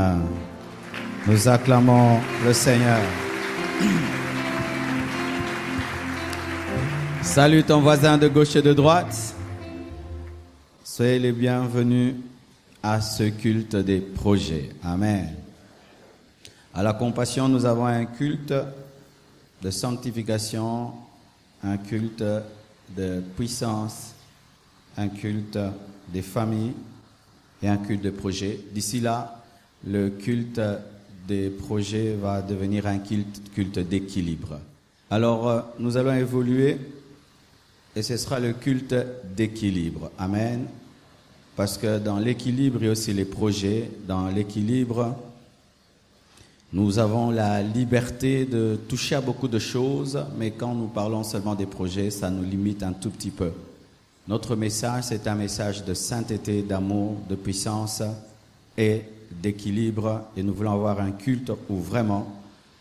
Amen. Nous acclamons le Seigneur. Salut ton voisin de gauche et de droite. Soyez les bienvenus à ce culte des projets. Amen. À la Compassion, nous avons un culte de sanctification, un culte de puissance, un culte des familles et un culte de projet. D'ici là, le culte des projets va devenir un culte d'équilibre. Alors, nous allons évoluer et ce sera le culte d'équilibre. Amen. Parce que dans l'équilibre, il y a aussi les projets. Dans l'équilibre, nous avons la liberté de toucher à beaucoup de choses, mais quand nous parlons seulement des projets, ça nous limite un tout petit peu. Notre message, c'est un message de sainteté, d'amour, de puissance et d'équilibre. Et nous voulons avoir un culte où vraiment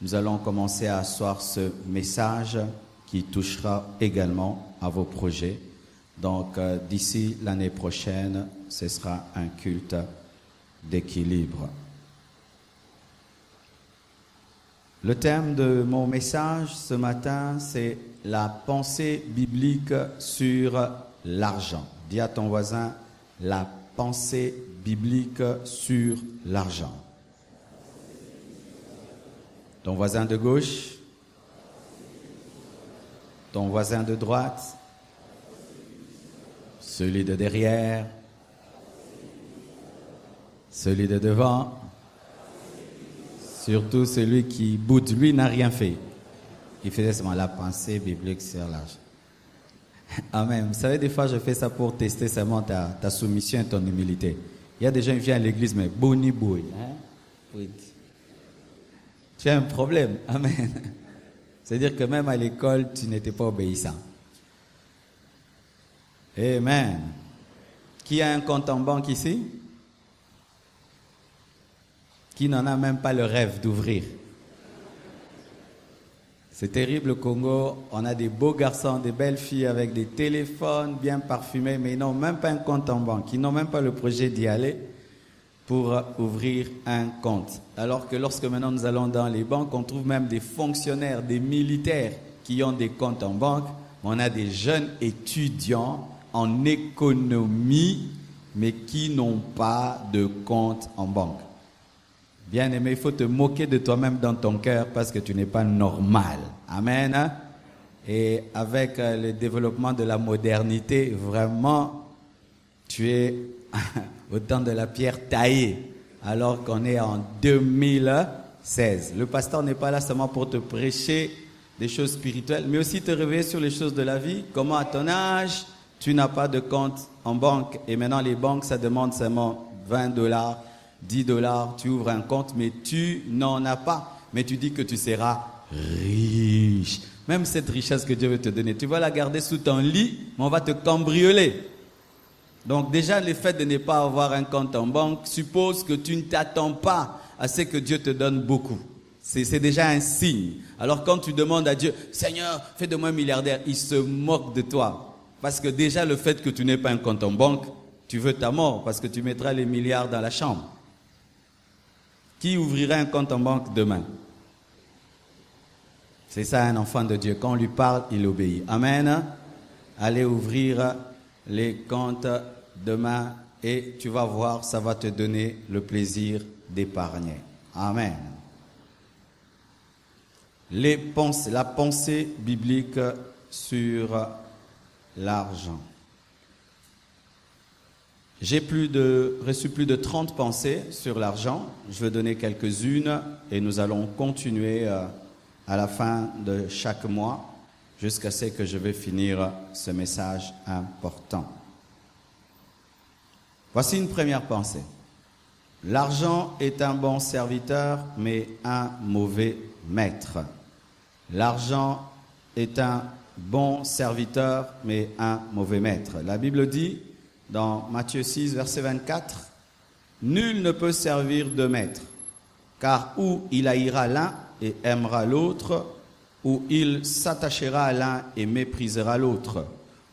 nous allons commencer à asseoir ce message qui touchera également à vos projets. Donc d'ici l'année prochaine, ce sera un culte d'équilibre. Le thème de mon message ce matin, c'est la pensée biblique sur l'argent. Dis à ton voisin, la pensée biblique sur l'argent. Ton voisin de gauche, ton voisin de droite, celui de derrière, celui de devant, surtout celui qui boude, lui n'a rien fait. Il faisait seulement la pensée biblique sur l'argent. Amen. Vous savez, des fois, je fais ça pour tester seulement ta soumission et ton humilité. Il y a des gens qui viennent à l'église, mais boni boui. Oui. Tu as un problème. Amen. C'est-à-dire que même à l'école, tu n'étais pas obéissant. Amen. Qui a un compte en banque ici? Qui n'en a même pas le rêve d'ouvrir? C'est terrible au Congo, on a des beaux garçons, des belles filles avec des téléphones bien parfumés, mais ils n'ont même pas un compte en banque, ils n'ont même pas le projet d'y aller pour ouvrir un compte. Alors que lorsque maintenant nous allons dans les banques, on trouve même des fonctionnaires, des militaires qui ont des comptes en banque. On a des jeunes étudiants en économie, mais qui n'ont pas de compte en banque. Bien-aimé, il faut te moquer de toi-même dans ton cœur parce que tu n'es pas normal. Amen. Et avec le développement de la modernité, vraiment, tu es au temps de la pierre taillée, alors qu'on est en 2016. Le pasteur n'est pas là seulement pour te prêcher des choses spirituelles, mais aussi te réveiller sur les choses de la vie. Comment à ton âge, tu n'as pas de compte en banque. Et maintenant, les banques, ça demande seulement $20. $10, tu ouvres un compte, mais tu n'en as pas. Mais tu dis que tu seras riche. Même cette richesse que Dieu veut te donner, tu vas la garder sous ton lit, mais on va te cambrioler. Donc déjà, le fait de ne pas avoir un compte en banque suppose que tu ne t'attends pas à ce que Dieu te donne beaucoup. C'est déjà un signe. Alors quand tu demandes à Dieu, Seigneur, fais de moi un milliardaire, il se moque de toi. Parce que déjà, le fait que tu n'aies pas un compte en banque, tu veux ta mort, parce que tu mettras les milliards dans la chambre. Qui ouvrirait un compte en banque demain? C'est ça un enfant de Dieu. Quand on lui parle, il obéit. Amen. Allez ouvrir les comptes demain et tu vas voir, ça va te donner le plaisir d'épargner. Amen. La pensée biblique sur l'argent. J'ai reçu plus de 30 pensées sur l'argent. Je vais donner quelques-unes et nous allons continuer à la fin de chaque mois jusqu'à ce que je vais finir ce message important. Voici une première pensée. L'argent est un bon serviteur, mais un mauvais maître. L'argent est un bon serviteur, mais un mauvais maître. La Bible dit, dans Matthieu 6, verset 24, « Nul ne peut servir deux maîtres, car ou il haïra l'un et aimera l'autre, ou il s'attachera à l'un et méprisera l'autre.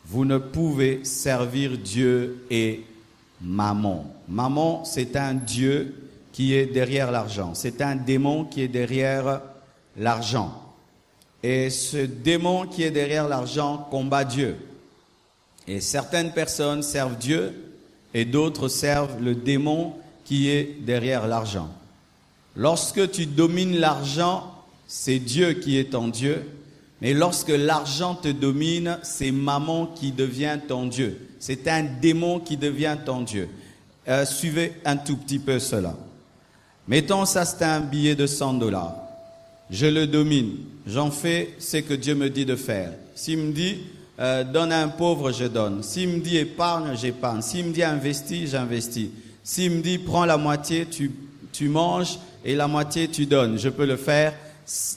Vous ne pouvez servir Dieu et Mammon. » Mammon, c'est un dieu qui est derrière l'argent. C'est un démon qui est derrière l'argent. Et ce démon qui est derrière l'argent combat Dieu. Et certaines personnes servent Dieu et d'autres servent le démon qui est derrière l'argent. Lorsque tu domines l'argent, c'est Dieu qui est ton Dieu. Mais lorsque l'argent te domine, c'est maman qui devient ton Dieu. C'est un démon qui devient ton Dieu. Suivez un tout petit peu cela. Mettons ça, c'est un billet de $100. Je le domine. J'en fais ce que Dieu me dit de faire. S'il me dit donne à un pauvre, je donne. S'il me dit épargne, j'épargne. S'il me dit investis, j'investis. S'il me dit prends la moitié, tu manges et la moitié tu donnes. Je peux le faire.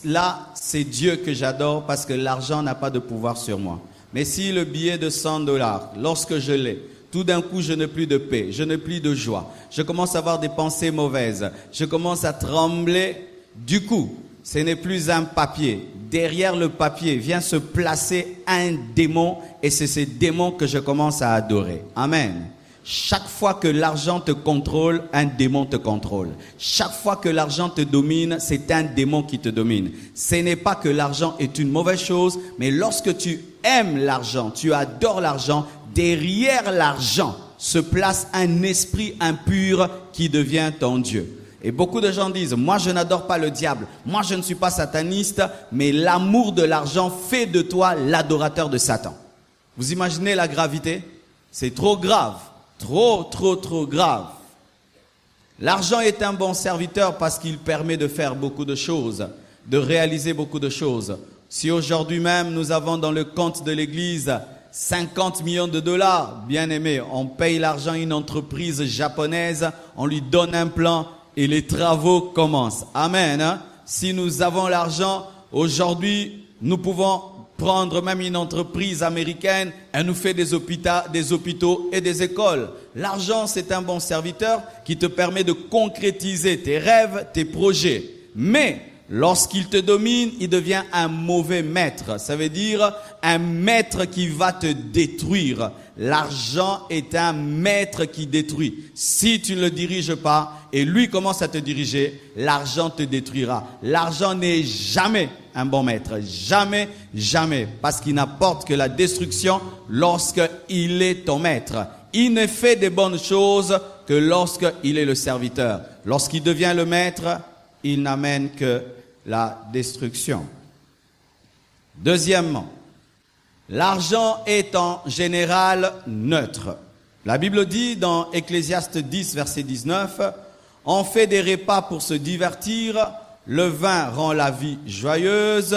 Là, c'est Dieu que j'adore parce que l'argent n'a pas de pouvoir sur moi. Mais si le billet de $100, lorsque je l'ai, tout d'un coup, je n'ai plus de paix, je n'ai plus de joie. Je commence à avoir des pensées mauvaises. Je commence à trembler. Du coup, ce n'est plus un papier. Derrière le papier vient se placer un démon et c'est ce démon que je commence à adorer. Amen. Chaque fois que l'argent te contrôle, un démon te contrôle. Chaque fois que l'argent te domine, c'est un démon qui te domine. Ce n'est pas que l'argent est une mauvaise chose, mais lorsque tu aimes l'argent, tu adores l'argent, derrière l'argent se place un esprit impur qui devient ton Dieu. Et beaucoup de gens disent, moi je n'adore pas le diable, moi je ne suis pas sataniste, mais l'amour de l'argent fait de toi l'adorateur de Satan. Vous imaginez la gravité? C'est trop grave. Trop grave. L'argent est un bon serviteur parce qu'il permet de faire beaucoup de choses, de réaliser beaucoup de choses. Si aujourd'hui même nous avons dans le compte de l'église 50 millions de dollars, bien aimé, on paye l'argent à une entreprise japonaise, on lui donne un plan et les travaux commencent. Amen. Hein? Si nous avons l'argent, aujourd'hui, nous pouvons prendre même une entreprise américaine, elle nous fait des hôpitaux et des écoles. L'argent, c'est un bon serviteur qui te permet de concrétiser tes rêves, tes projets. Mais lorsqu'il te domine, il devient un mauvais maître. Ça veut dire un maître qui va te détruire. L'argent est un maître qui détruit. Si tu ne le diriges pas et lui commence à te diriger, l'argent te détruira. L'argent n'est jamais un bon maître. Jamais, jamais. Parce qu'il n'apporte que la destruction lorsqu'il est ton maître. Il ne fait des bonnes choses que lorsqu'il est le serviteur. Lorsqu'il devient le maître, il n'amène que la destruction. Deuxièmement, l'argent est en général neutre. La Bible dit dans Ecclésiaste 10, verset 19, « On fait des repas pour se divertir, le vin rend la vie joyeuse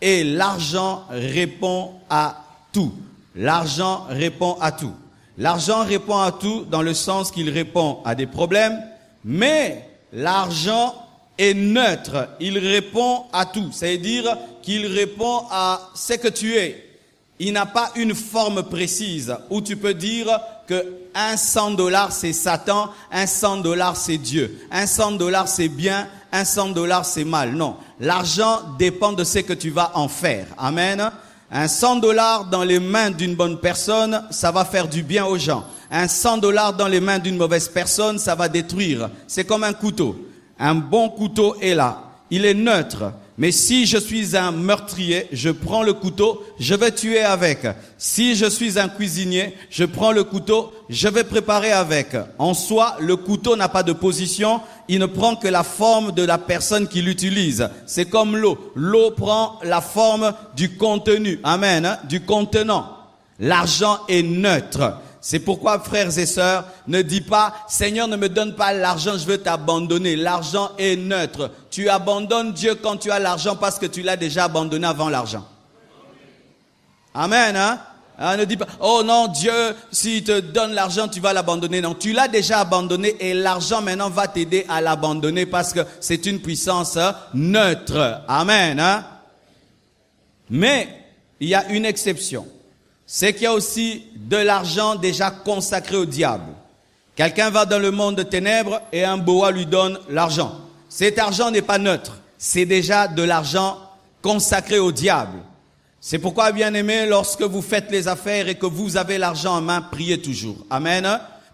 et l'argent répond à tout. » L'argent répond à tout. L'argent répond à tout dans le sens qu'il répond à des problèmes, mais l'argent est neutre. Il répond à tout. C'est-à-dire qu'il répond à ce que tu es. Il n'a pas une forme précise où tu peux dire que un $100 c'est Satan, un $100 c'est Dieu, un $100 c'est bien, un $100 c'est mal. Non, l'argent dépend de ce que tu vas en faire. Amen. Un $100 dans les mains d'une bonne personne, ça va faire du bien aux gens. Un $100 dans les mains d'une mauvaise personne, ça va détruire. C'est comme un couteau. Un bon couteau est là. Il est neutre. Mais si je suis un meurtrier, je prends le couteau, je vais tuer avec. Si je suis un cuisinier, je prends le couteau, je vais préparer avec. En soi, le couteau n'a pas de position, il ne prend que la forme de la personne qui l'utilise. C'est comme l'eau. L'eau prend la forme du contenu. Amen. Hein? Du contenant. L'argent est neutre. C'est pourquoi, frères et sœurs, ne dis pas « Seigneur, ne me donne pas l'argent, je veux t'abandonner ». L'argent est neutre. Tu abandonnes Dieu quand tu as l'argent parce que tu l'as déjà abandonné avant l'argent. Amen. Hein? Ne dis pas « Oh non, Dieu, s'il te donne l'argent, tu vas l'abandonner ». Non, tu l'as déjà abandonné et l'argent maintenant va t'aider à l'abandonner parce que c'est une puissance neutre. Amen. Hein? Mais il y a une exception. C'est qu'il y a aussi de l'argent déjà consacré au diable. Quelqu'un va dans le monde de ténèbres et un boa lui donne l'argent. Cet argent n'est pas neutre. C'est déjà de l'argent consacré au diable. C'est pourquoi, bien aimé, lorsque vous faites les affaires et que vous avez l'argent en main, priez toujours. Amen.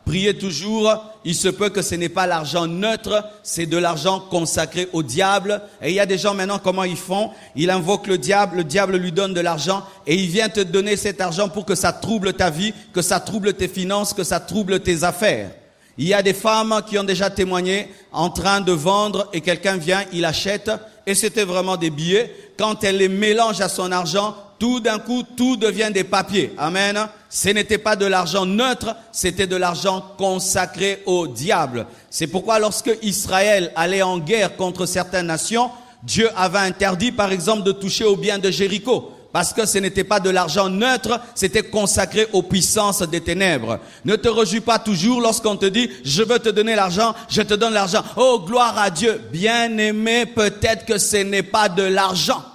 priez toujours. Il se peut que ce n'est pas l'argent neutre, c'est de l'argent consacré au diable. Et il y a des gens maintenant, comment ils font? Ils invoquent le diable lui donne de l'argent et il vient te donner cet argent pour que ça trouble ta vie, que ça trouble tes finances, que ça trouble tes affaires. Il y a des femmes qui ont déjà témoigné en train de vendre et quelqu'un vient, il achète et c'était vraiment des billets. Quand elle les mélange à son argent, tout d'un coup, tout devient des papiers. Amen. Ce n'était pas de l'argent neutre, c'était de l'argent consacré au diable. C'est pourquoi lorsque Israël allait en guerre contre certaines nations, Dieu avait interdit par exemple de toucher aux biens de Jéricho. Parce que ce n'était pas de l'argent neutre, c'était consacré aux puissances des ténèbres. Ne te réjouis pas toujours lorsqu'on te dit « je veux te donner l'argent, je te donne l'argent ». Oh, gloire à Dieu. Bien-aimé, peut-être que ce n'est pas de l'argent.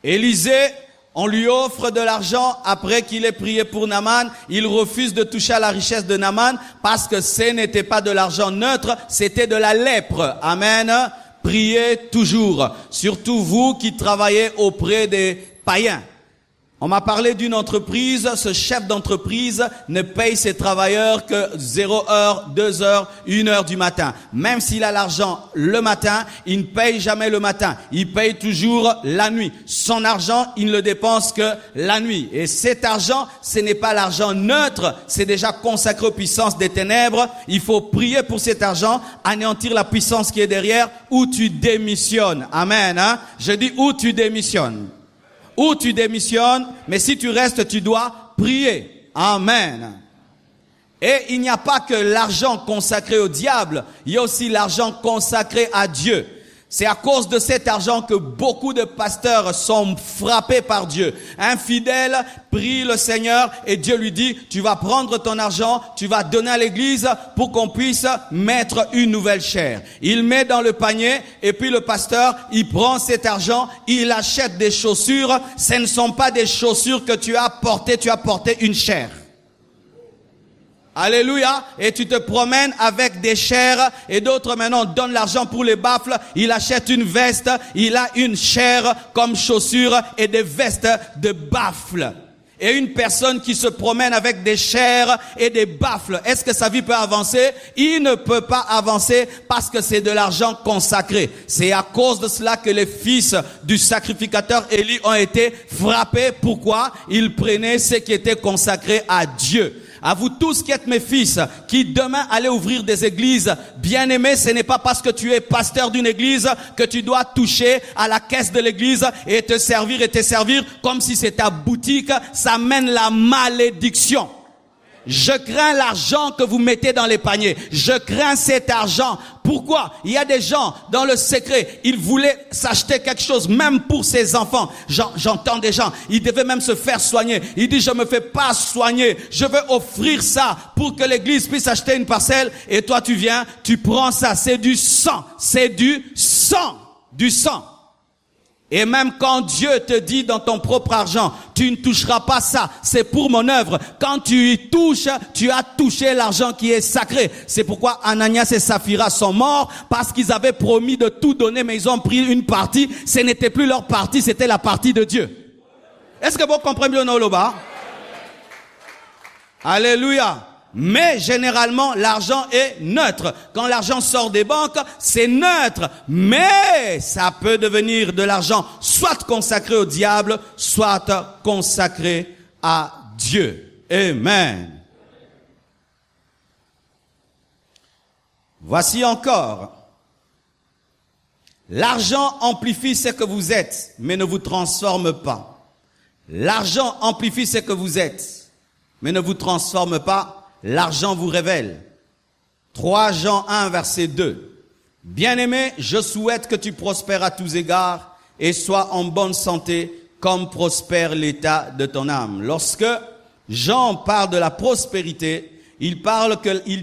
Élisée, on lui offre de l'argent après qu'il ait prié pour Naaman. Il refuse de toucher à la richesse de Naaman parce que ce n'était pas de l'argent neutre, c'était de la lèpre. Amen. Priez toujours, surtout vous qui travaillez auprès des païens. On m'a parlé d'une entreprise, ce chef d'entreprise ne paye ses travailleurs que 0 heure, 2 heures, 1 heure du matin. Même s'il a l'argent le matin, il ne paye jamais le matin. Il paye toujours la nuit. Son argent, il ne le dépense que la nuit. Et cet argent, ce n'est pas l'argent neutre, c'est déjà consacré aux puissances des ténèbres. Il faut prier pour cet argent, anéantir la puissance qui est derrière, ou tu démissionnes. Amen. Hein? Je dis où tu démissionnes. Ou tu démissionnes, mais si tu restes, tu dois prier. Amen. Et il n'y a pas que l'argent consacré au diable, il y a aussi l'argent consacré à Dieu. C'est à cause de cet argent que beaucoup de pasteurs sont frappés par Dieu. Un fidèle prie le Seigneur et Dieu lui dit, tu vas prendre ton argent, tu vas donner à l'église pour qu'on puisse mettre une nouvelle chaire. Il met dans le panier et puis le pasteur, il prend cet argent, il achète des chaussures. Ce ne sont pas des chaussures que tu as porté une chaire. Alléluia. Et tu te promènes avec des chairs et d'autres maintenant donnent l'argent pour les baffles. Il achète une veste, il a une chair comme chaussure et des vestes de baffles. Et une personne qui se promène avec des chairs et des baffles, est-ce que sa vie peut avancer? Il ne peut pas avancer parce que c'est de l'argent consacré. C'est à cause de cela que les fils du sacrificateur Élie ont été frappés. Pourquoi? Ils prenaient ce qui était consacré à Dieu. À vous tous qui êtes mes fils, qui demain allez ouvrir des églises, bien-aimés, ce n'est pas parce que tu es pasteur d'une église que tu dois toucher à la caisse de l'église et te servir comme si c'est ta boutique. Ça mène la malédiction. Je crains l'argent que vous mettez dans les paniers. Je crains cet argent. Pourquoi? Il y a des gens dans le secret, ils voulaient s'acheter quelque chose, même pour ses enfants. J'entends des gens, ils devaient même se faire soigner. Ils disent, je me fais pas soigner, je veux offrir ça pour que l'église puisse acheter une parcelle. Et toi, tu viens, tu prends ça. C'est du sang. C'est du sang. Du sang. Et même quand Dieu te dit dans ton propre argent, tu ne toucheras pas ça, c'est pour mon œuvre. Quand tu y touches, tu as touché l'argent qui est sacré. C'est pourquoi Ananias et Saphira sont morts, parce qu'ils avaient promis de tout donner, mais ils ont pris une partie. Ce n'était plus leur partie, c'était la partie de Dieu. Est-ce que vous comprenez bien le bas? Alléluia. Mais généralement, l'argent est neutre. Quand l'argent sort des banques, c'est neutre. Mais ça peut devenir de l'argent soit consacré au diable, soit consacré à Dieu. Amen. Voici encore. L'argent amplifie ce que vous êtes, mais ne vous transforme pas. L'argent amplifie ce que vous êtes, mais ne vous transforme pas. L'argent vous révèle. 3 Jean 1, verset 2. Bien-aimé, je souhaite que tu prospères à tous égards et sois en bonne santé comme prospère l'état de ton âme. Lorsque Jean parle de la prospérité, il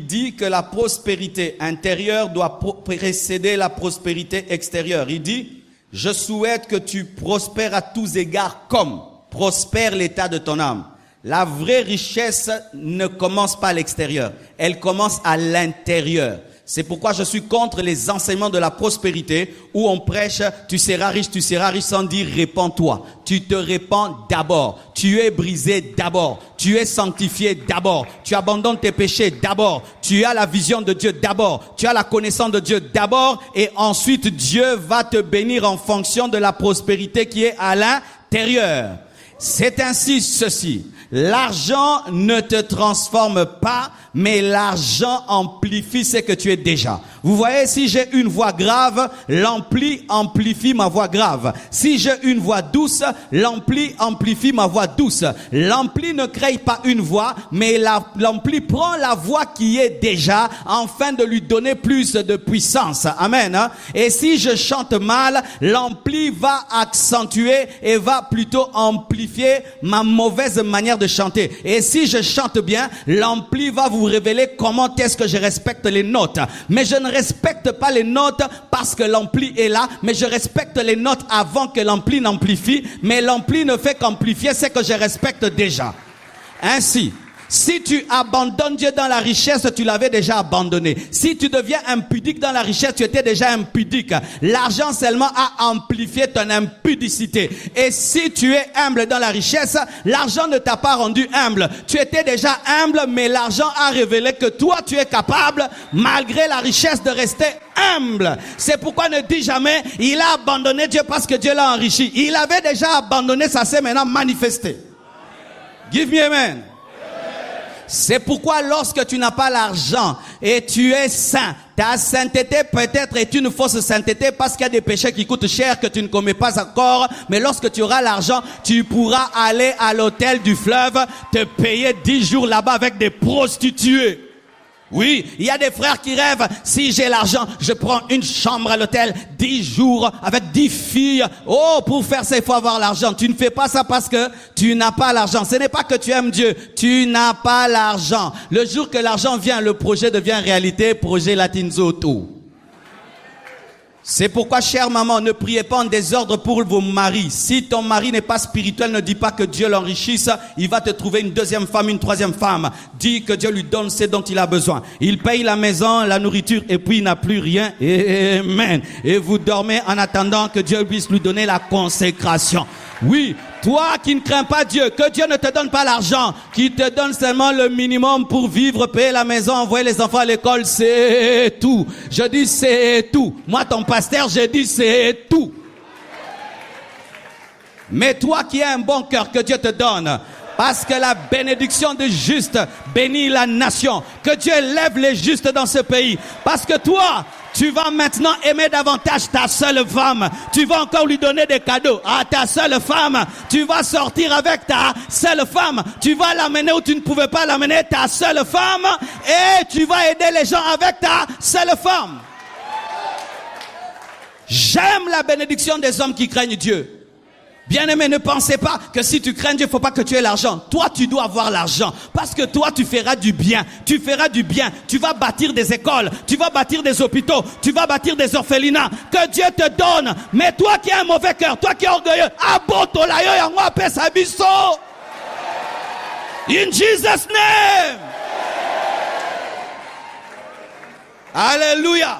dit que la prospérité intérieure doit précéder la prospérité extérieure. Il dit, je souhaite que tu prospères à tous égards comme prospère l'état de ton âme. La vraie richesse ne commence pas à l'extérieur, elle commence à l'intérieur. C'est pourquoi je suis contre les enseignements de la prospérité où on prêche « tu seras riche » sans dire « répands-toi ». Tu te répands d'abord. Tu es brisé d'abord. Tu es sanctifié d'abord. Tu abandonnes tes péchés d'abord. Tu as la vision de Dieu d'abord. Tu as la connaissance de Dieu d'abord. Et ensuite, Dieu va te bénir en fonction de la prospérité qui est à l'intérieur. C'est ainsi ceci. L'argent ne te transforme pas, mais l'argent amplifie ce que tu es déjà. Vous voyez, si j'ai une voix grave, l'ampli amplifie ma voix grave. Si j'ai une voix douce, l'ampli amplifie ma voix douce. L'ampli ne crée pas une voix, mais l'ampli prend la voix qui est déjà afin de lui donner plus de puissance. Amen. Et si je chante mal, l'ampli va accentuer et va plutôt amplifier ma mauvaise manière de chanter. Et si je chante bien, l'ampli va vous révéler comment est-ce que je respecte les notes. Mais je ne respecte pas les notes parce que l'ampli est là, mais je respecte les notes avant que l'ampli n'amplifie, mais l'ampli ne fait qu'amplifier ce que je respecte déjà. Ainsi, si tu abandonnes Dieu dans la richesse, tu l'avais déjà abandonné. Si tu deviens impudique dans la richesse, tu étais déjà impudique. L'argent seulement a amplifié ton impudicité. Et si tu es humble dans la richesse, l'argent ne t'a pas rendu humble. Tu étais déjà humble, mais l'argent a révélé que toi, tu es capable, malgré la richesse, de rester humble. C'est pourquoi ne dis jamais, il a abandonné Dieu parce que Dieu l'a enrichi. Il avait déjà abandonné, ça s'est maintenant manifesté. Give me amen. C'est pourquoi lorsque tu n'as pas l'argent et tu es saint, ta sainteté peut-être est une fausse sainteté parce qu'il y a des péchés qui coûtent cher que tu ne commets pas encore. Mais lorsque tu auras l'argent, tu pourras aller à l'hôtel du fleuve, te payer 10 jours là-bas avec des prostituées. Oui, il y a des frères qui rêvent, si j'ai l'argent, je prends une chambre à l'hôtel, 10 jours avec 10 filles. Oh, pour faire ça, il faut avoir l'argent. Tu ne fais pas ça parce que tu n'as pas l'argent. Ce n'est pas que tu aimes Dieu, tu n'as pas l'argent. Le jour que l'argent vient, le projet devient réalité, projet Latinzo tout. C'est pourquoi, chère maman, ne priez pas en désordre pour vos maris. Si ton mari n'est pas spirituel, ne dis pas que Dieu l'enrichisse. Il va te trouver une deuxième femme, une troisième femme. Dis que Dieu lui donne ce dont il a besoin. Il paye la maison, la nourriture, et puis il n'a plus rien. Amen. Et vous dormez en attendant que Dieu puisse lui donner la consécration. Oui, toi qui ne crains pas Dieu, que Dieu ne te donne pas l'argent, qui te donne seulement le minimum pour vivre, payer la maison, envoyer les enfants à l'école, c'est tout. Je dis c'est tout. Moi, ton pasteur, je dis c'est tout. Mais toi qui as un bon cœur, que Dieu te donne, parce que la bénédiction du juste bénit la nation. Que Dieu lève les justes dans ce pays. Parce que toi, tu vas maintenant aimer davantage ta seule femme. Tu vas encore lui donner des cadeaux à ta seule femme. Tu vas sortir avec ta seule femme. Tu vas l'amener où tu ne pouvais pas l'amener, ta seule femme. Et tu vas aider les gens avec ta seule femme. J'aime la bénédiction des hommes qui craignent Dieu. Bien-aimé, ne pensez pas que si tu crains Dieu, il ne faut pas que tu aies l'argent. Toi, tu dois avoir l'argent. Parce que toi, tu feras du bien. Tu feras du bien. Tu vas bâtir des écoles. Tu vas bâtir des hôpitaux. Tu vas bâtir des orphelinats. Que Dieu te donne. Mais toi qui as un mauvais cœur, toi qui es orgueilleux, abotolayo yango apesa biso. In Jesus' name. Alléluia.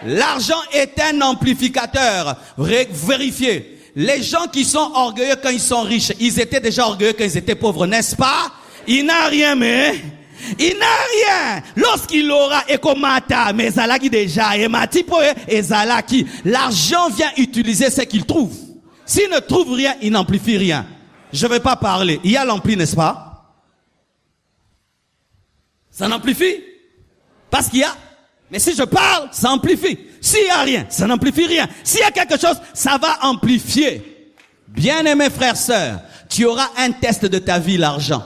L'argent est un amplificateur. Vérifiez. Les gens qui sont orgueilleux quand ils sont riches, ils étaient déjà orgueilleux quand ils étaient pauvres, n'est-ce pas? Il n'a rien, mais il n'a rien. Lorsqu'il aura Ekomata, mais Zalaki déjà, et Matipo et Zalaki, l'argent vient utiliser ce qu'il trouve. S'il ne trouve rien, il n'amplifie rien. Je ne vais pas parler. Il y a l'ampli, n'est-ce pas? Ça n'amplifie? Parce qu'il y a. Mais si je parle, ça amplifie. S'il n'y a rien, ça n'amplifie rien. S'il y a quelque chose, ça va amplifier. Bien-aimés frères, sœurs, tu auras un test de ta vie, l'argent.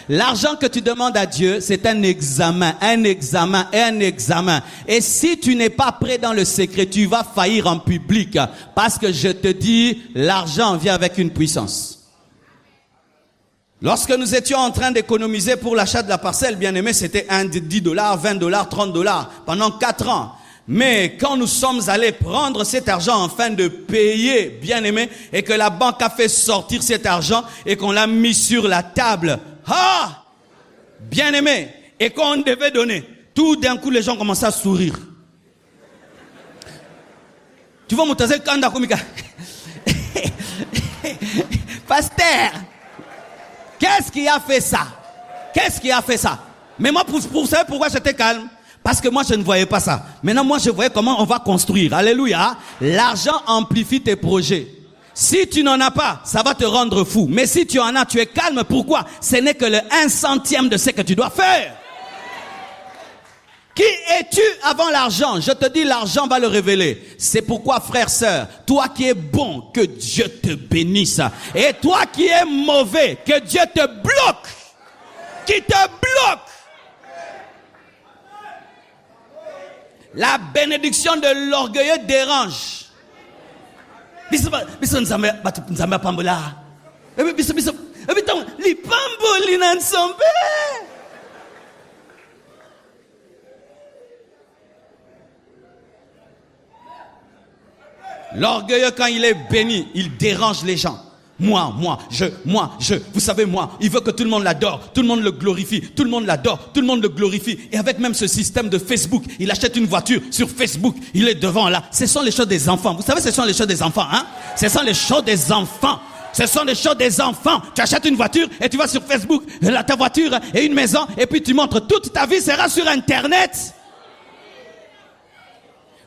L'argent que tu demandes à Dieu, c'est un examen. Et si tu n'es pas prêt dans le secret, tu vas faillir en public. Parce que je te dis, l'argent vient avec une puissance. Lorsque nous étions en train d'économiser pour l'achat de la parcelle, bien aimé, c'était $10, $20, $30 pendant 4 ans. Mais quand nous sommes allés prendre cet argent afin de payer, bien aimé, et que la banque a fait sortir cet argent et qu'on l'a mis sur la table, bien aimé, et qu'on devait donner, Tout d'un coup, les gens commencent à sourire. Tu vois, mon taser kanda komika. Pasteur, qu'est-ce qui a fait ça? Qu'est-ce qui a fait ça? Mais moi, pour savoir pourquoi j'étais calme, parce que moi, je ne voyais pas ça. Maintenant, moi, je voyais comment on va construire. Alléluia. L'argent amplifie tes projets. Si tu n'en as pas, ça va te rendre fou. Mais si tu en as, tu es calme. Pourquoi? Ce n'est que le 1/100 de ce que tu dois faire. Qui es-tu avant l'argent? Je te dis, l'argent va le révéler. C'est pourquoi, frère, sœur, toi qui es bon, que Dieu te bénisse. Et toi qui es mauvais, que Dieu te bloque. Qui te bloque. La bénédiction de l'orgueilleux dérange. L'orgueilleux, quand il est béni, il dérange les gens. Moi, je, vous savez, moi, il veut que tout le monde l'adore, tout le monde le glorifie, tout le monde l'adore, tout le monde le glorifie. Et avec même ce système de Facebook, il achète une voiture sur Facebook, il est devant là. Ce sont les choses des enfants. Vous savez, ce sont les choses des enfants, hein? Ce sont les choses des enfants. Ce sont les choses des enfants. Tu achètes une voiture et tu vas sur Facebook, ta voiture et une maison, et puis tu montres toute ta vie sera sur Internet.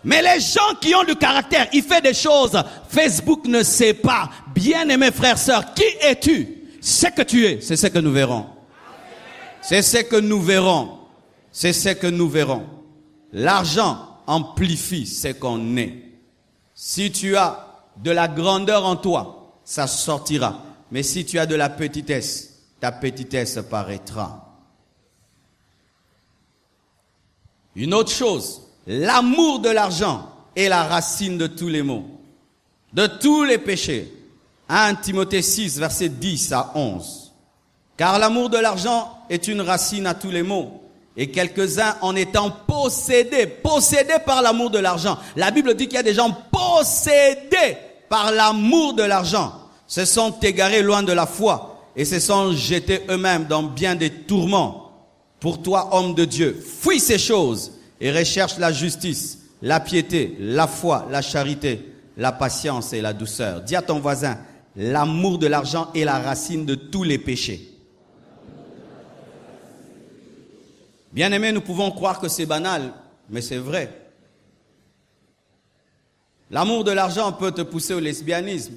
Mais les gens qui ont du caractère, ils font des choses. Facebook ne sait pas. Bien-aimés frères, sœurs, qui es-tu? Ce que tu es, c'est ce que nous verrons. C'est ce que nous verrons. C'est ce que nous verrons. L'argent amplifie ce qu'on est. Si tu as de la grandeur en toi, ça sortira. Mais si tu as de la petitesse, ta petitesse paraîtra. Une autre chose. L'amour de l'argent est la racine de tous les maux, de tous les péchés. 1 Timothée 6, versets 10 à 11. Car l'amour de l'argent est une racine à tous les maux. Et quelques-uns en étant possédés par l'amour de l'argent. La Bible dit qu'il y a des gens possédés par l'amour de l'argent. Se sont égarés loin de la foi et se sont jetés eux-mêmes dans bien des tourments. Pour toi, homme de Dieu, fuis ces choses. Et recherche la justice, la piété, la foi, la charité, la patience et la douceur. Dis à ton voisin, l'amour de l'argent est la racine de tous les péchés. Bien-aimés, nous pouvons croire que c'est banal, mais c'est vrai. L'amour de l'argent peut te pousser au lesbianisme.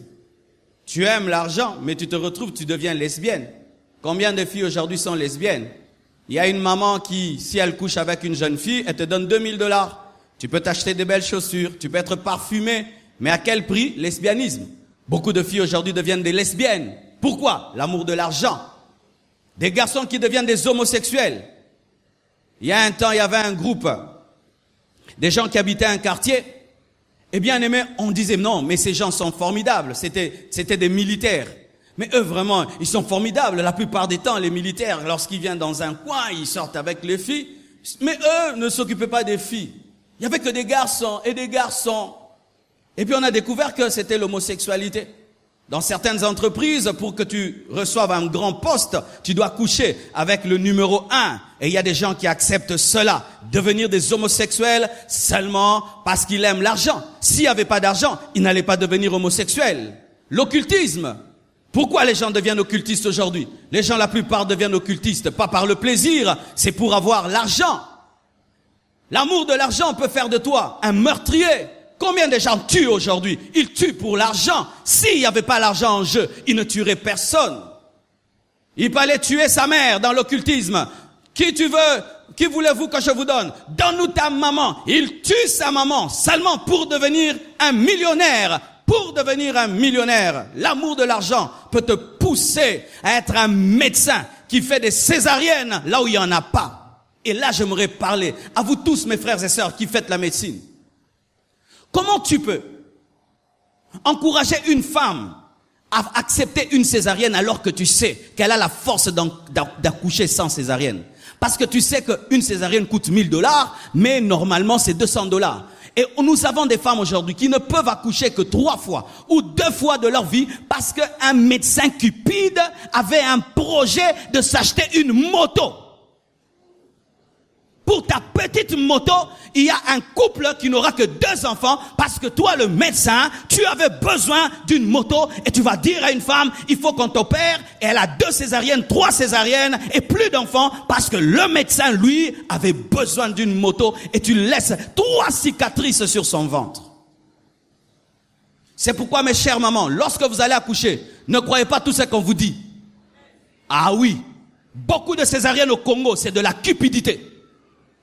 Tu aimes l'argent, mais tu te retrouves, tu deviens lesbienne. Combien de filles aujourd'hui sont lesbiennes? Il y a une maman qui, si elle couche avec une jeune fille, elle te donne $2000. Tu peux t'acheter des belles chaussures, tu peux être parfumé, mais à quel prix? Lesbianisme. Beaucoup de filles aujourd'hui deviennent des lesbiennes. Pourquoi? L'amour de l'argent. Des garçons qui deviennent des homosexuels. Il y a un temps, il y avait un groupe, des gens qui habitaient un quartier. Et bien aimé, on disait non, mais ces gens sont formidables. C'était des militaires. Mais eux, vraiment, ils sont formidables. La plupart des temps, les militaires, lorsqu'ils viennent dans un coin, ils sortent avec les filles. Mais eux ne s'occupaient pas des filles. Il n'y avait que des garçons et des garçons. Et puis on a découvert que c'était l'homosexualité. Dans certaines entreprises, pour que tu reçoives un grand poste, tu dois coucher avec le numéro 1. Et il y a des gens qui acceptent cela, devenir des homosexuels seulement parce qu'ils aiment l'argent. S'il n'y avait pas d'argent, ils n'allaient pas devenir homosexuels. L'occultisme. Pourquoi les gens deviennent occultistes aujourd'hui? Les gens, la plupart, deviennent occultistes, pas par le plaisir, c'est pour avoir l'argent. L'amour de l'argent peut faire de toi un meurtrier. Combien de gens tuent aujourd'hui? Ils tuent pour l'argent. S'il n'y avait pas l'argent en jeu, ils ne tueraient personne. Il fallait tuer sa mère dans l'occultisme. Qui tu veux? Qui voulez-vous que je vous donne? Donne-nous ta maman. Il tue sa maman seulement pour devenir un millionnaire. Pour devenir un millionnaire, l'amour de l'argent peut te pousser à être un médecin qui fait des césariennes là où il n'y en a pas. Et là, j'aimerais parler à vous tous, mes frères et sœurs, qui faites la médecine. Comment tu peux encourager une femme à accepter une césarienne alors que tu sais qu'elle a la force d'accoucher sans césarienne? Parce que tu sais qu'une césarienne coûte $1000, mais normalement c'est $200. Et nous avons des femmes aujourd'hui qui ne peuvent accoucher que 3 fois ou 2 fois de leur vie parce qu'un médecin cupide avait un projet de s'acheter une moto. pour ta petite moto, il y a un couple qui n'aura que 2 enfants parce que toi, le médecin, tu avais besoin d'une moto et tu vas dire à une femme, il faut qu'on t'opère et elle a 2 césariennes, 3 césariennes et plus d'enfants parce que le médecin, lui, avait besoin d'une moto et tu laisses 3 cicatrices sur son ventre. C'est pourquoi, mes chères mamans, lorsque vous allez accoucher, ne croyez pas tout ce qu'on vous dit. Ah oui, beaucoup de césariennes au Congo, c'est de la cupidité.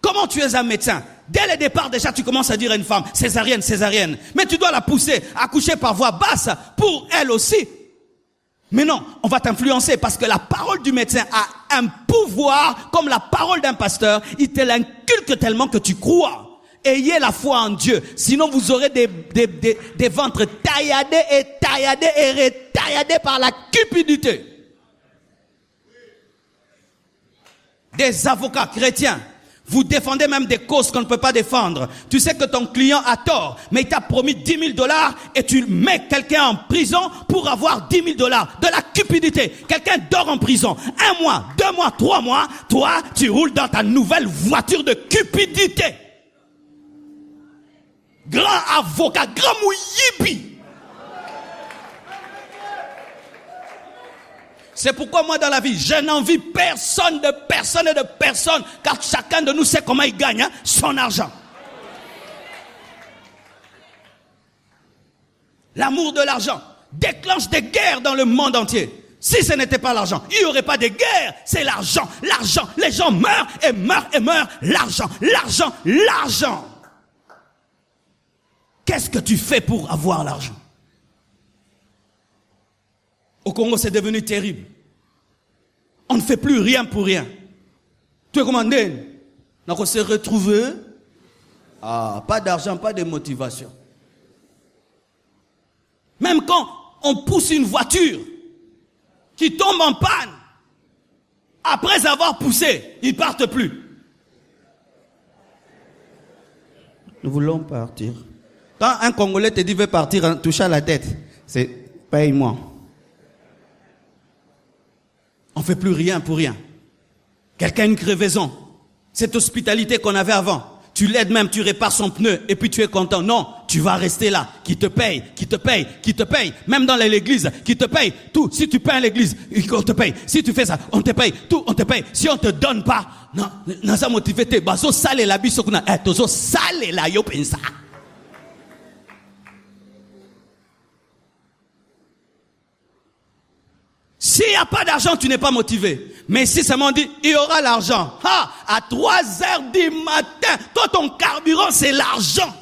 Comment tu es un médecin? Dès le départ, déjà, tu commences à dire à une femme, césarienne, césarienne. Mais tu dois la pousser à accoucher par voie basse pour elle aussi. Mais non, on va t'influencer parce que la parole du médecin a un pouvoir comme la parole d'un pasteur. Il te l'inculque tellement que tu crois. Ayez la foi en Dieu. Sinon, vous aurez des ventres tailladés et retailladés par la cupidité. Des avocats chrétiens. Vous défendez même des causes qu'on ne peut pas défendre. Tu sais que ton client a tort, mais il t'a promis 10 000 $ et tu mets quelqu'un en prison pour avoir 10 000 $. De la cupidité. Quelqu'un dort en prison. 1 mois, 2 mois, 3 mois. Toi, tu roules dans ta nouvelle voiture de cupidité. Grand avocat, grand mouyibi. C'est pourquoi moi dans la vie, je n'envie personne, car chacun de nous sait comment il gagne son argent. L'amour de l'argent déclenche des guerres dans le monde entier. Si ce n'était pas l'argent, il n'y aurait pas de guerre. C'est l'argent, l'argent. Les gens meurent et meurent et meurent. L'argent, l'argent, l'argent. Qu'est-ce que tu fais pour avoir l'argent? Au Congo, c'est devenu terrible. On ne fait plus rien pour rien. Tu es commandé. Donc on s'est retrouvé. Ah, pas d'argent, pas de motivation. Même quand on pousse une voiture qui tombe en panne, après avoir poussé, ils ne partent plus. Nous voulons partir. Quand un Congolais te dit veut partir en touchant la tête, c'est paye-moi. On ne fait plus rien pour rien. Quelqu'un a une crevaison. Cette hospitalité qu'on avait avant. Tu l'aides même, tu répares son pneu et puis tu es content. Non, tu vas rester là. Qui te paye, qui te paye, qui te paye. Même dans l'église, qui te paye. Tout, si tu payes à l'église, on te paye. Si tu fais ça, on te paye. Tout, on te paye. Si on te donne pas, non, non, ça motive te. Bazo sale la biso kuna. Tozo sale la yo pensa. S'il n'y a pas d'argent, tu n'es pas motivé. Mais si seulement on dit, il y aura l'argent. À 3h du matin, toi ton carburant c'est l'argent.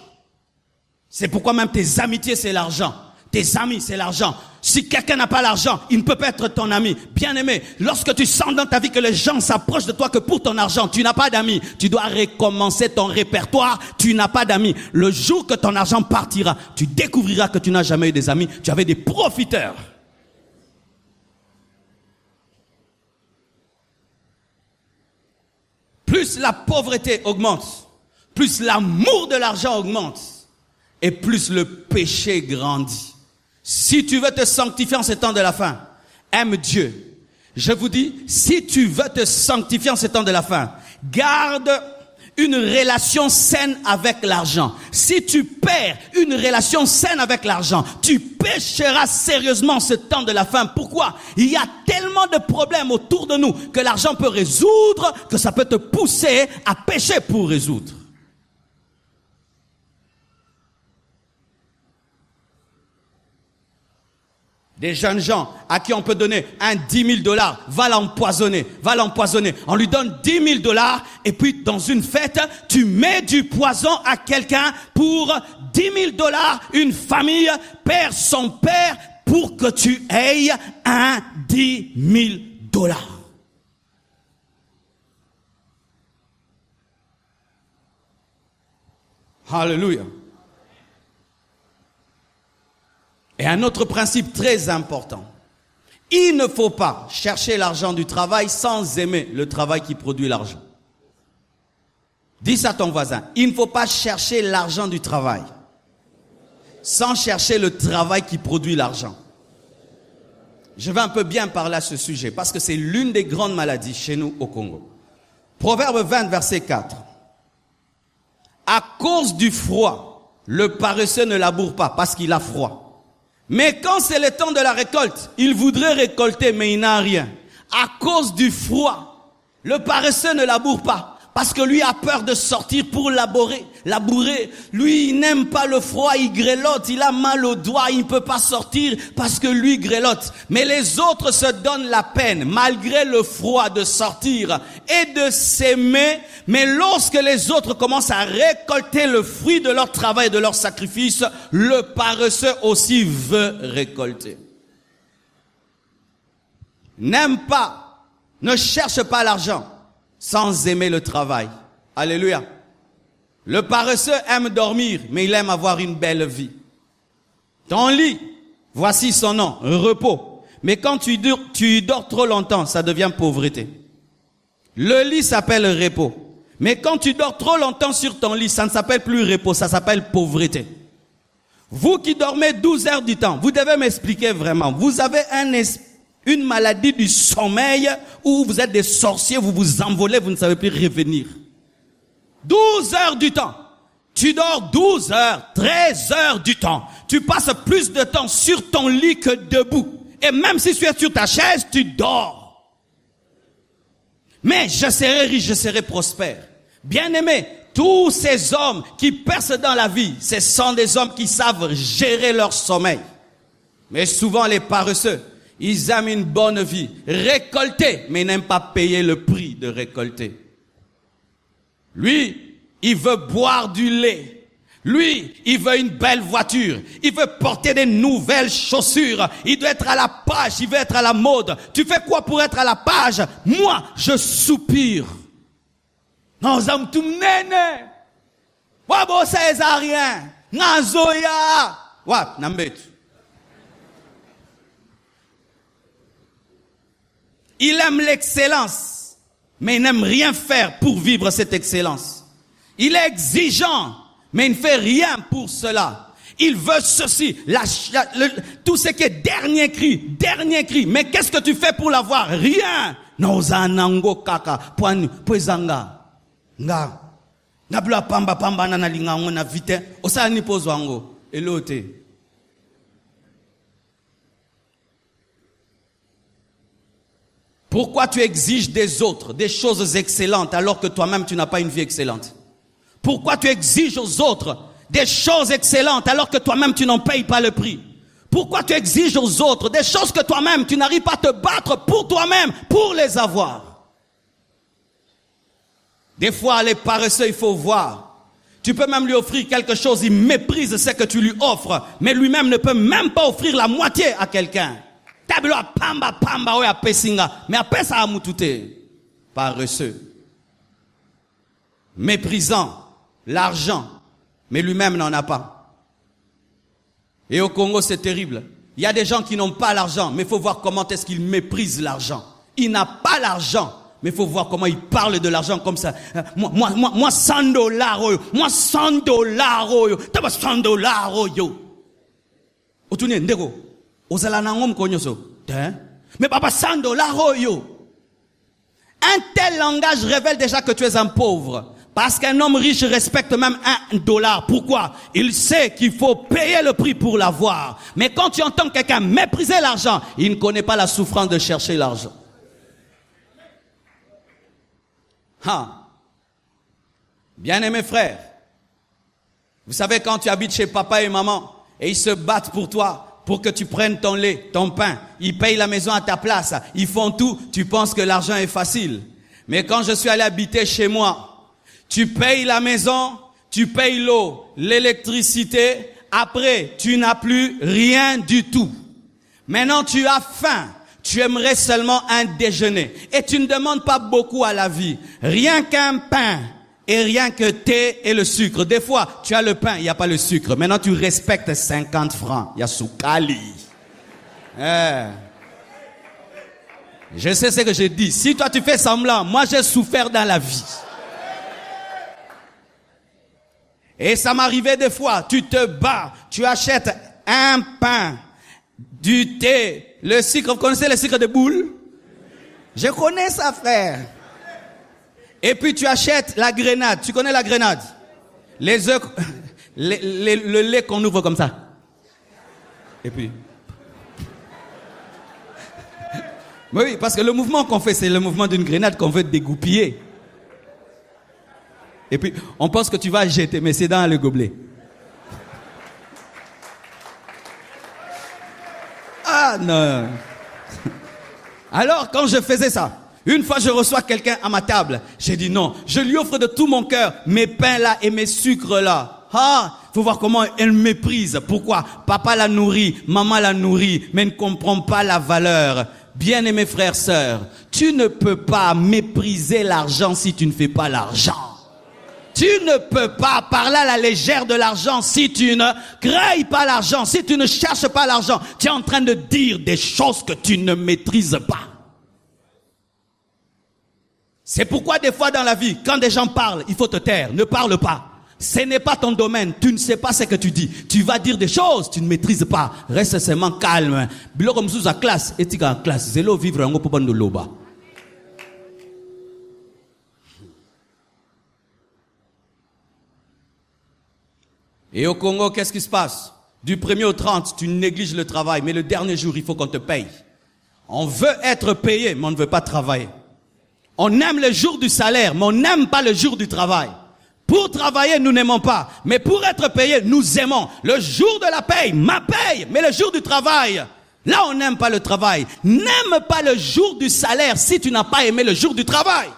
C'est pourquoi même tes amitiés c'est l'argent. Tes amis c'est l'argent. Si quelqu'un n'a pas l'argent, il ne peut pas être ton ami. Bien-aimé, lorsque tu sens dans ta vie que les gens s'approchent de toi que pour ton argent, tu n'as pas d'amis. Tu dois recommencer ton répertoire. Tu n'as pas d'amis. Le jour que ton argent partira, tu découvriras que tu n'as jamais eu des amis. Tu avais des profiteurs. Plus la pauvreté augmente, plus l'amour de l'argent augmente, et plus le péché grandit. Si tu veux te sanctifier en ces temps de la fin, aime Dieu. Je vous dis, si tu veux te sanctifier en ces temps de la fin, garde une relation saine avec l'argent. Si tu perds une relation saine avec l'argent, tu pécheras sérieusement en ce temps de la fin. Pourquoi? Il y a tellement de problèmes autour de nous que l'argent peut résoudre, que ça peut te pousser à pécher pour résoudre. Des jeunes gens à qui on peut donner un 10 000 $, va l'empoisonner. On lui donne 10 000 $ et puis dans une fête, tu mets du poison à quelqu'un pour 10 000 $. Une famille perd son père pour que tu aies un 10 000 $. Alléluia. Et un autre principe très important. Il ne faut pas chercher l'argent du travail sans aimer le travail qui produit l'argent. Dis ça à ton voisin. Il ne faut pas chercher l'argent du travail sans chercher le travail qui produit l'argent. Je vais un peu bien parler à ce sujet parce que c'est l'une des grandes maladies chez nous au Congo. Proverbe 20, verset 4. À cause du froid, le paresseux ne laboure pas parce qu'il a froid. Mais quand c'est le temps de la récolte, il voudrait récolter mais il n'a rien. À cause du froid, le paresseux ne laboure pas. Parce que lui a peur de sortir pour labourer. Lui, il n'aime pas le froid, il grelotte, il a mal aux doigts, il ne peut pas sortir parce que lui grelotte. Mais les autres se donnent la peine, malgré le froid, de sortir et de s'aimer. Mais lorsque les autres commencent à récolter le fruit de leur travail et de leur sacrifice, le paresseux aussi veut récolter. N'aime pas, ne cherche pas l'argent sans aimer le travail. Alléluia. Le paresseux aime dormir, mais il aime avoir une belle vie. Ton lit, voici son nom, repos. Mais quand tu dors trop longtemps, ça devient pauvreté. Le lit s'appelle repos. Mais quand tu dors trop longtemps sur ton lit, ça ne s'appelle plus repos, ça s'appelle pauvreté. Vous qui dormez 12 heures du temps, vous devez m'expliquer vraiment. Vous avez une maladie du sommeil où vous êtes des sorciers, vous vous envolez, vous ne savez plus revenir. 12 heures du temps. Tu dors 12 heures, 13 heures du temps. Tu passes plus de temps sur ton lit que debout. Et même si tu es sur ta chaise, tu dors. Mais je serai riche, je serai prospère. Bien-aimé, tous ces hommes qui percent dans la vie, ce sont des hommes qui savent gérer leur sommeil. Mais souvent les paresseux, ils aiment une bonne vie, récolter, mais n'aiment pas payer le prix de récolter. Lui, il veut boire du lait. Lui, il veut une belle voiture. Il veut porter des nouvelles chaussures. Il doit être à la page, il veut être à la mode. Tu fais quoi pour être à la page? Moi, je soupire. Non, zam tu nene. Wabo Césarien. Nazoya. Wa, nambetu. Il aime l'excellence, mais il n'aime rien faire pour vivre cette excellence. Il est exigeant, mais il ne fait rien pour cela. Il veut ceci, tout ce qui est dernier cri. Mais qu'est-ce que tu fais pour l'avoir? Rien. Nozanango kaka, poizanga. Nga. Nabla pamba na linga ngona vite. Osa ni pozwango. Elote. Pourquoi tu exiges des autres des choses excellentes alors que toi-même tu n'as pas une vie excellente? Pourquoi tu exiges aux autres des choses excellentes alors que toi-même tu n'en payes pas le prix? Pourquoi tu exiges aux autres des choses que toi-même tu n'arrives pas à te battre pour toi-même pour les avoir? Des fois les paresseux, il faut voir. Tu peux même lui offrir quelque chose, il méprise ce que tu lui offres, mais lui-même ne peut même pas offrir la moitié à quelqu'un. Mais après ça a moutouté. Paresseux. Méprisant l'argent, mais lui-même n'en a pas. Et au Congo, c'est terrible. Il y a des gens qui n'ont pas l'argent, mais il faut voir comment est-ce qu'ils méprisent l'argent. Il n'a pas l'argent, mais il faut voir comment il parle de l'argent comme ça. Moi, $100, moi, $100, t'as pas $100, yo. Otune ndego. Mais papa, $100, yo. Un tel langage révèle déjà que tu es un pauvre. Parce qu'un homme riche respecte même $1. Pourquoi? Il sait qu'il faut payer le prix pour l'avoir. Mais quand tu entends quelqu'un mépriser l'argent, il ne connaît pas la souffrance de chercher l'argent. Bien-aimés frères, vous savez quand tu habites chez papa et maman et ils se battent pour toi, pour que tu prennes ton lait, ton pain, ils payent la maison à ta place, ils font tout, tu penses que l'argent est facile. Mais quand je suis allé habiter chez moi, tu payes la maison, tu payes l'eau, l'électricité, après tu n'as plus rien du tout. Maintenant tu as faim, tu aimerais seulement un déjeuner et tu ne demandes pas beaucoup à la vie, rien qu'un pain. Et rien que thé et le sucre. Des fois, tu as le pain, il n'y a pas le sucre. Maintenant, tu respectes 50 francs. Il y a soukali. Je sais ce que je dis. Si toi, tu fais semblant, moi, j'ai souffert dans la vie. Et ça m'arrivait des fois. Tu te bats, tu achètes un pain, du thé, le sucre. Vous connaissez le sucre de boule? Je connais ça, frère. Et puis tu achètes la grenade. Tu connais la grenade? Les œufs, le lait qu'on ouvre comme ça. Et puis... Oui, parce que le mouvement qu'on fait, c'est le mouvement d'une grenade qu'on veut dégoupiller. Et puis, on pense que tu vas jeter, mais c'est dans le gobelet. Ah non. Alors, quand je faisais ça, une fois je reçois quelqu'un à ma table, j'ai dit non, je lui offre de tout mon cœur mes pains là et mes sucres là. Ah, faut voir comment elle me méprise. Pourquoi? Papa l'a nourri, maman l'a nourri, mais ne comprend pas la valeur. Bien-aimés frères, sœurs, tu ne peux pas mépriser l'argent si tu ne fais pas l'argent. Tu ne peux pas parler à la légère de l'argent si tu ne crées pas l'argent, si tu ne cherches pas l'argent. Tu es en train de dire des choses que tu ne maîtrises pas. C'est pourquoi des fois dans la vie, quand des gens parlent, il faut te taire, ne parle pas. Ce n'est pas ton domaine, tu ne sais pas ce que tu dis. Tu vas dire des choses, tu ne maîtrises pas. Reste seulement calme. Bilo comme sous la classe, et tu en classe, zélo vivre en gros de loba. Et au Congo, qu'est-ce qui se passe? Du 1er au 30, tu négliges le travail, mais le dernier jour, il faut qu'on te paye. On veut être payé, mais on ne veut pas travailler. On aime le jour du salaire, mais on n'aime pas le jour du travail. Pour travailler, nous n'aimons pas. Mais pour être payé, nous aimons. Le jour de la paye, ma paye. Mais le jour du travail, là, on n'aime pas le travail. N'aime pas le jour du salaire si tu n'as pas aimé le jour du travail.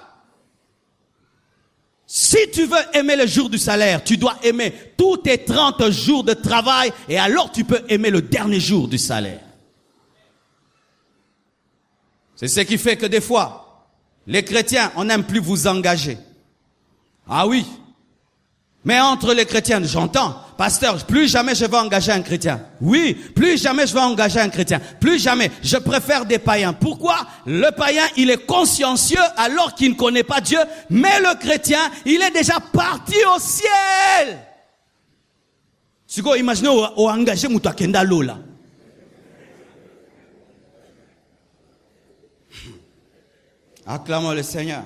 Si tu veux aimer le jour du salaire, tu dois aimer tous tes 30 jours de travail et alors tu peux aimer le dernier jour du salaire. C'est ce qui fait que des fois, les chrétiens, on n'aime plus vous engager. Ah oui. Mais entre les chrétiens, j'entends, pasteur, plus jamais je vais engager un chrétien. Oui, plus jamais je vais engager un chrétien. Plus jamais, je préfère des païens. Pourquoi? Le païen, il est consciencieux alors qu'il ne connaît pas Dieu, mais le chrétien, il est déjà parti au ciel. Tu peux imaginer au engagé mouta kenda lola. Acclamons le Seigneur.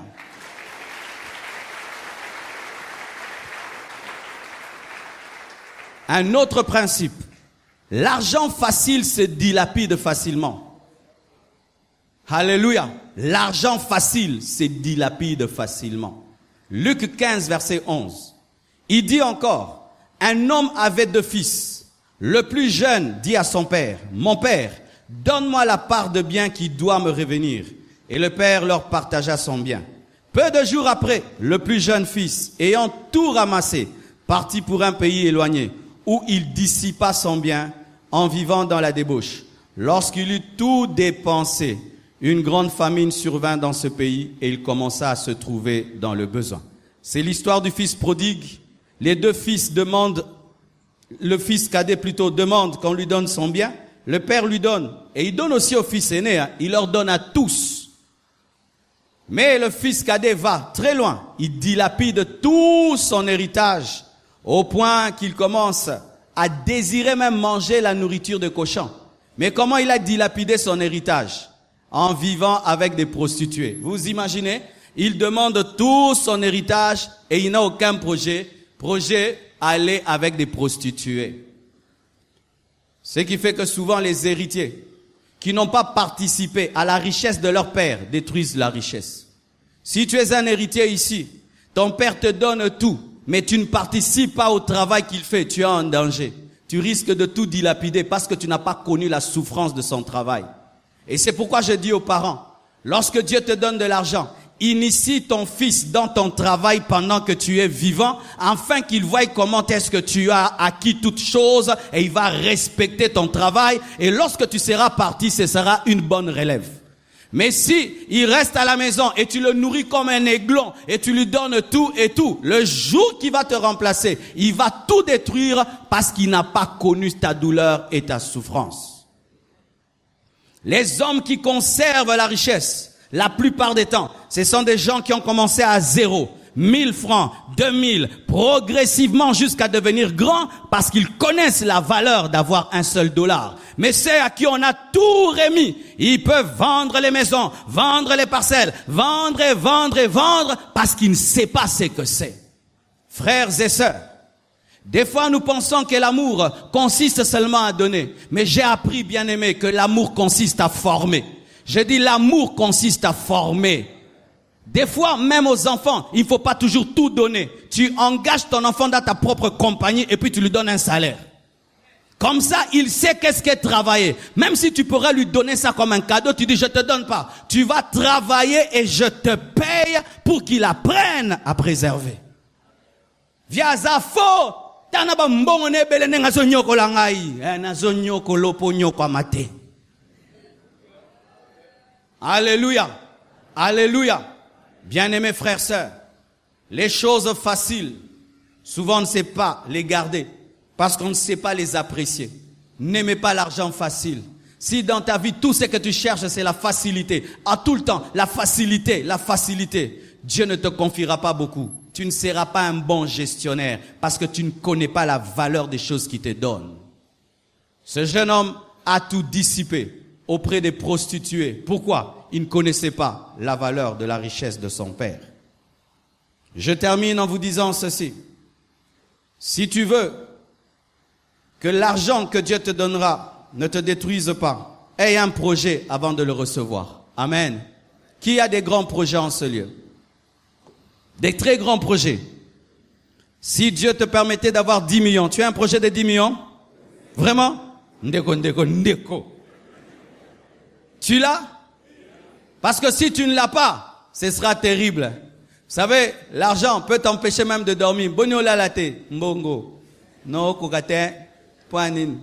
Un autre principe. L'argent facile se dilapide facilement. Alléluia. L'argent facile se dilapide facilement. Luc 15, verset 11. Il dit encore, un homme avait 2 fils. Le plus jeune dit à son père, mon père, donne-moi la part de bien qui doit me revenir. Et le père leur partagea son bien. Peu de jours après, le plus jeune fils, ayant tout ramassé, partit pour un pays éloigné, où il dissipa son bien en vivant dans la débauche. Lorsqu'il eut tout dépensé, une grande famine survint dans ce pays et il commença à se trouver dans le besoin. C'est l'histoire du fils prodigue. Les 2 fils demandent, le fils cadet plutôt demande qu'on lui donne son bien. Le père lui donne et il donne aussi au fils aîné, il leur donne à tous. Mais le fils cadet va très loin, il dilapide tout son héritage au point qu'il commence à désirer même manger la nourriture de cochon. Mais comment il a dilapidé son héritage? En vivant avec des prostituées. Vous imaginez? Il demande tout son héritage et il n'a aucun projet. Projet, aller avec des prostituées. Ce qui fait que souvent les héritiers qui n'ont pas participé à la richesse de leur père détruisent la richesse. Si tu es un héritier ici, ton père te donne tout, mais tu ne participes pas au travail qu'il fait, tu es en danger. Tu risques de tout dilapider parce que tu n'as pas connu la souffrance de son travail. Et c'est pourquoi je dis aux parents, lorsque Dieu te donne de l'argent, initie ton fils dans ton travail pendant que tu es vivant, afin qu'il voie comment est-ce que tu as acquis toutes choses et il va respecter ton travail. Et lorsque tu seras parti, ce sera une bonne relève. Mais si il reste à la maison et tu le nourris comme un aiglon et tu lui donnes tout et tout, le jour qu'il va te remplacer, il va tout détruire parce qu'il n'a pas connu ta douleur et ta souffrance. Les hommes qui conservent la richesse, la plupart des temps, ce sont des gens qui ont commencé à 0, 1000 francs, 2000, progressivement jusqu'à devenir grands parce qu'ils connaissent la valeur d'avoir un seul dollar. Mais ceux à qui on a tout remis, ils peuvent vendre les maisons, vendre les parcelles, vendre et vendre et vendre parce qu'ils ne savent pas ce que c'est. Frères et sœurs, Des fois, nous pensons que l'amour consiste seulement à donner. Mais j'ai appris, bien aimé, que l'amour consiste à former. J'ai dit l'amour consiste à former. Des fois, même aux enfants, il ne faut pas toujours tout donner. Tu engages ton enfant dans ta propre compagnie et puis tu lui donnes un salaire. Comme ça, il sait qu'est-ce qu'est travailler. Même si tu pourrais lui donner ça comme un cadeau, tu dis je te donne pas. Tu vas travailler et je te paye pour qu'il apprenne à préserver. Via Zafo, tanaba mbongone belene ngazo nyoko la ngai, nazo nyoko lopo nyoko amate. Alléluia. Alléluia. Bien-aimés frères, sœurs, les choses faciles, souvent on ne sait pas les garder parce qu'on ne sait pas les apprécier. N'aimez pas l'argent facile. Si dans ta vie, tout ce que tu cherches, c'est la facilité, à tout le temps, la facilité, Dieu ne te confiera pas beaucoup. Tu ne seras pas un bon gestionnaire parce que tu ne connais pas la valeur des choses qu'il te donne. Ce jeune homme a tout dissipé auprès des prostituées. Pourquoi? Il ne connaissait pas la valeur de la richesse de son père. Je termine en vous disant ceci. Si tu veux que l'argent que Dieu te donnera ne te détruise pas, aie un projet avant de le recevoir. Amen. Qui a des grands projets en ce lieu? Des très grands projets. Si Dieu te permettait d'avoir 10 millions, tu as un projet de 10 millions? Vraiment? Ndeko. Tu l'as? Parce que si tu ne l'as pas, ce sera terrible. Vous savez, l'argent peut t'empêcher même de dormir. Bonio lalate, mbongo. No kokate, poanin.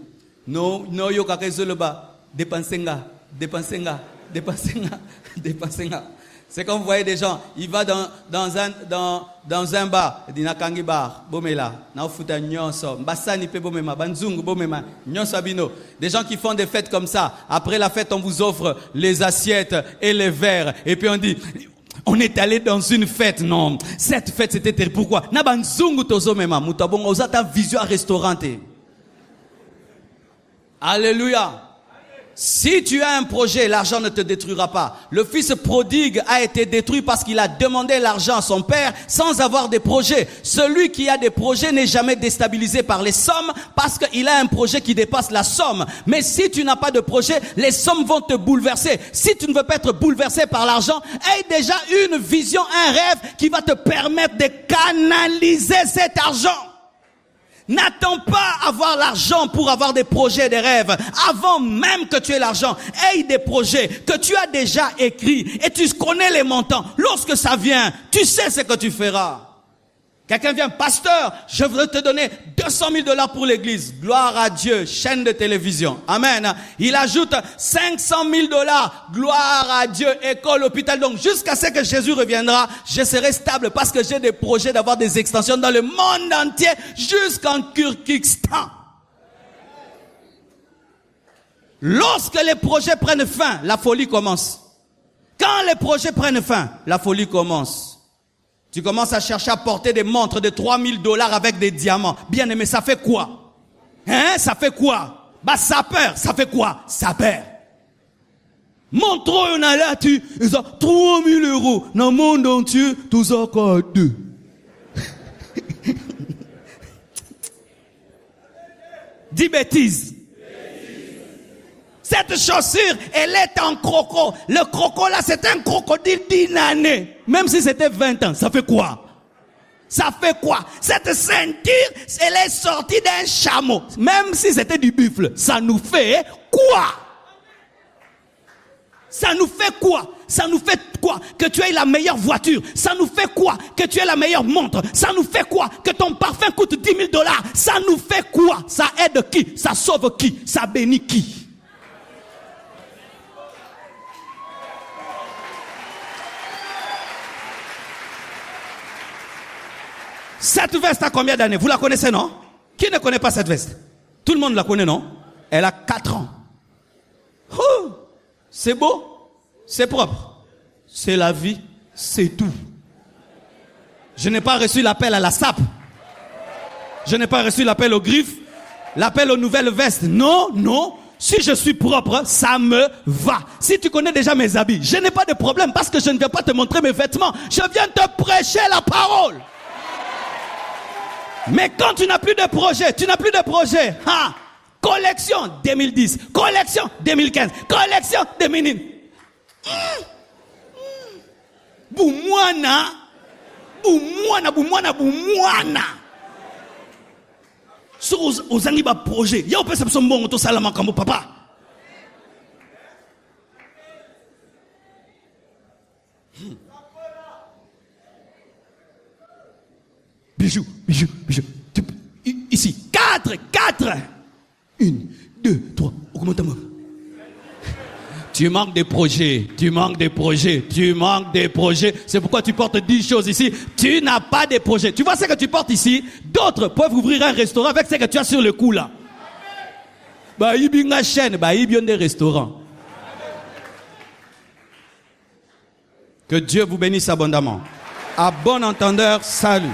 No yokake zoloba. Dépensenga. C'est comme vous voyez des gens, il va dans un bar, il dit nakangi bar, bomela, na futa nyonso, mbasani pe bomema, banzungu bomema, nyonso abino. Des gens qui font des fêtes comme ça. Après la fête, on vous offre les assiettes et les verres. Et puis on dit, on est allé dans une fête. Non, cette fête c'était terrible. Pourquoi? Na banzungu tozo mema, mutabongo ozata vision à restaurante. Alléluia. Si tu as un projet, l'argent ne te détruira pas. Le fils prodigue a été détruit parce qu'il a demandé l'argent à son père sans avoir des projets. Celui qui a des projets n'est jamais déstabilisé par les sommes parce qu'il a un projet qui dépasse la somme. Mais si tu n'as pas de projet, les sommes vont te bouleverser. Si tu ne veux pas être bouleversé par l'argent, aie déjà une vision, un rêve qui va te permettre de canaliser cet argent. N'attends pas avoir l'argent pour avoir des projets, des rêves. Avant même que tu aies l'argent, aie des projets que tu as déjà écrits et tu connais les montants. Lorsque ça vient, tu sais ce que tu feras. Quelqu'un vient, pasteur, je veux te donner 200 000 $ pour l'église. Gloire à Dieu, chaîne de télévision. Amen. Il ajoute 500 000 $. Gloire à Dieu, école, hôpital. Donc, jusqu'à ce que Jésus reviendra, je serai stable parce que j'ai des projets d'avoir des extensions dans le monde entier jusqu'en Kyrgyzstan. Lorsque les projets prennent fin, la folie commence. Quand les projets prennent fin, la folie commence. Tu commences à chercher à porter des montres de 3 000 $ avec des diamants. Bien aimé, ça fait quoi? Hein? Ça fait quoi? Bah, ça perd. Ça fait quoi? Ça perd. Montre on a là, tu, ils ont 3 000 €. Dans le monde entier, tous encore 2. Dis bêtises. Cette chaussure, elle est en croco. Le croco là, c'est un crocodile d'une année. Même si c'était 20 ans, ça fait quoi? Ça fait quoi? Cette ceinture, elle est sortie d'un chameau. Même si c'était du buffle, ça nous fait quoi? Ça nous fait quoi? Ça nous fait quoi? Que tu aies la meilleure voiture. Ça nous fait quoi? Que tu aies la meilleure montre. Ça nous fait quoi? Que ton parfum coûte 10 000 $. Ça nous fait quoi? Ça aide qui? Ça sauve qui? Ça bénit qui? Cette veste a combien d'années? Vous la connaissez, non? Qui ne connaît pas cette veste? Tout le monde la connaît, non? Elle a 4 ans. Oh, c'est beau, c'est propre, c'est la vie, c'est tout. Je n'ai pas reçu l'appel à la SAP. Je n'ai pas reçu l'appel aux griffes, l'appel aux nouvelles vestes. Non, non. Si je suis propre, ça me va. Si tu connais déjà mes habits, je n'ai pas de problème parce que je ne viens pas te montrer mes vêtements. Je viens te prêcher la parole. Mais quand tu n'as plus de projet, ha, collection 2010, collection 2015, collection 2000. Boumouana. Sur aux anniba projet, il y a un peu de bon auto salama comme papa. Bijou. Ici, 4. 1, 2, 3. Augmente-moi. Tu manques des projets. C'est pourquoi tu portes 10 choses ici. Tu n'as pas de projets. Tu vois ce que tu portes ici? D'autres peuvent ouvrir un restaurant avec ce que tu as sur le cou là. Bah, il y a une chaîne, il y a des restaurants. Que Dieu vous bénisse abondamment. À bon entendeur, salut.